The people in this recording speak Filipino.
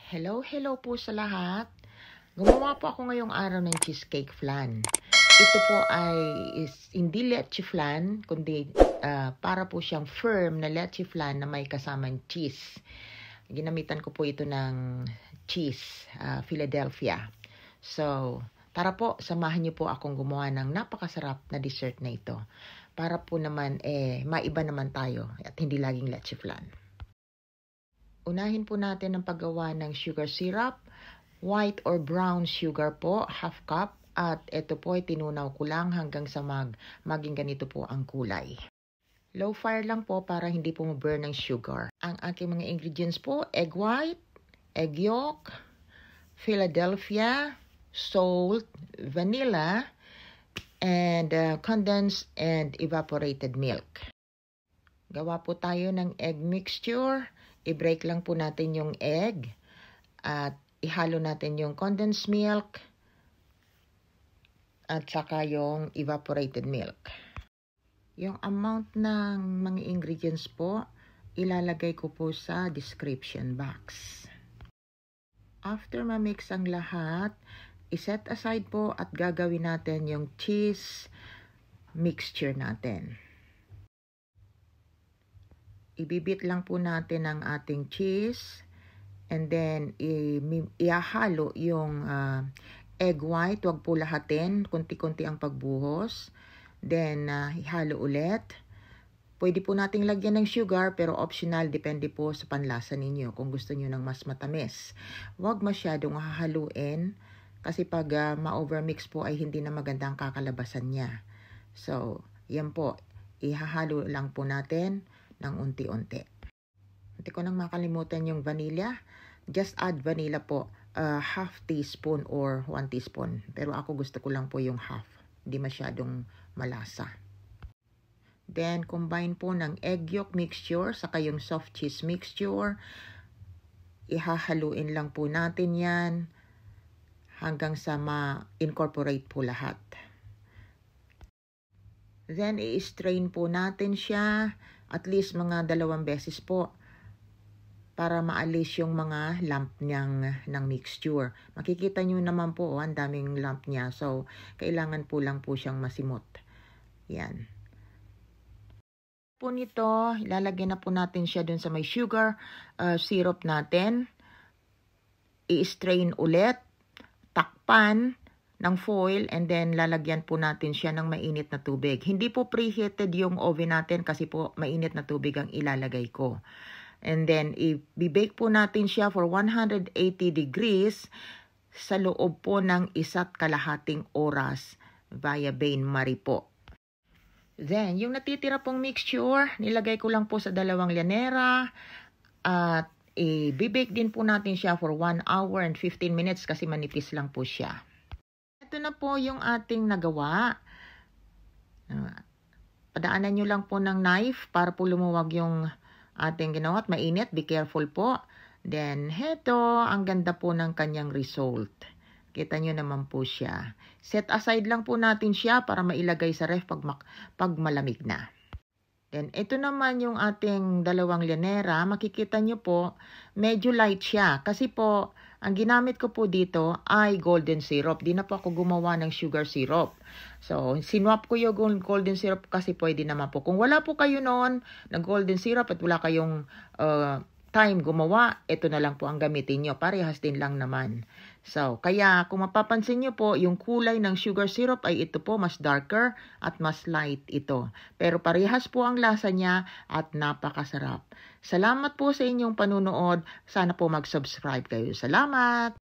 Hello po sa lahat. Gumawa po ako ngayong araw ng cheesecake flan. Ito po ay hindi leche flan, kundi para po siyang firm na leche flan na may kasamang cheese. Ginamitan ko po ito ng cheese, Philadelphia. So, tara po, samahan niyo po akong gumawa ng napakasarap na dessert na ito. Para po naman, maiba naman tayo at hindi laging leche flan. Unahin po natin ang paggawa ng sugar syrup. White or brown sugar po, half cup. At ito po ay tinunaw ko lang hanggang sa maging ganito po ang kulay. Low fire lang po para hindi po ma-burn ng sugar. Ang aking mga ingredients po, egg white, egg yolk, Philadelphia, salt, vanilla, and condensed and evaporated milk. Gawa po tayo ng egg mixture. I-break lang po natin yung egg at ihalo natin yung condensed milk at saka yung evaporated milk. Yung amount ng mga ingredients po, ilalagay ko po sa description box. After ma-mix ang lahat, iset aside po at gagawin natin yung cheese mixture natin. Ibibit lang po natin ang ating cheese and then ihalo yung egg white, wag po lahatin, kunti-kunti ang pagbuhos. Then ihalo ulit. Pwede po nating lagyan ng sugar pero optional, depende po sa panlasa ninyo kung gusto niyo ng mas matamis. Wag masyadong hahaluin kasi pag ma-overmix po ay hindi na maganda ang kakalabasan niya. So, yan po, ihahalo lang po natin ng unti-unti. Hindi ko nang makalimutan yung vanilla. Just add vanilla po, half teaspoon or 1 teaspoon. Pero ako gusto ko lang po yung half. Hindi masyadong malasa. Then, combine po ng egg yolk mixture saka yung soft cheese mixture. Ihahaluin lang po natin yan hanggang sa ma-incorporate po lahat. Then, i-strain po natin siya at least mga 2 beses po para maalis yung mga lump ng mixture. Makikita nyo naman po, ang daming lump niya. So, kailangan po lang po siyang masimot. Yan. Po nito, ilalagay na po natin siya dun sa may sugar syrup natin. I-strain ulit. Takpan ng foil and then lalagyan po natin siya ng mainit na tubig. Hindi po preheated yung oven natin kasi po mainit na tubig ang ilalagay ko. And then i-bake po natin siya for 180 degrees sa loob po ng 1.5 oras via bain-marie po. Then yung natitira pong mixture, nilagay ko lang po sa 2 llanera at i-bake din po natin siya for 1 hour and 15 minutes kasi manipis lang po siya. Ito na po yung ating nagawa. Padaanan nyo lang po ng knife para po lumuwag yung ating ginawa at mainit. Be careful po. Then, heto, ang ganda po ng kanyang result. Kita nyo naman po siya. Set aside lang po natin siya para mailagay sa ref pag malamig na. Then, ito naman yung ating 2 llanera. Makikita nyo po, medyo light siya. Kasi po, ang ginamit ko po dito ay golden syrup. Di na po ako gumawa ng sugar syrup. So, sinwap ko yung golden syrup kasi pwede naman po. Kung wala po kayo noon ng golden syrup at wala kayong time gumawa, ito na lang po ang gamitin nyo. Parehas din lang naman. So, kaya kung mapapansin nyo po, yung kulay ng sugar syrup ay ito po, mas darker at mas light ito. Pero parehas po ang lasa niya at napakasarap. Salamat po sa inyong panunood. Sana po mag-subscribe kayo. Salamat!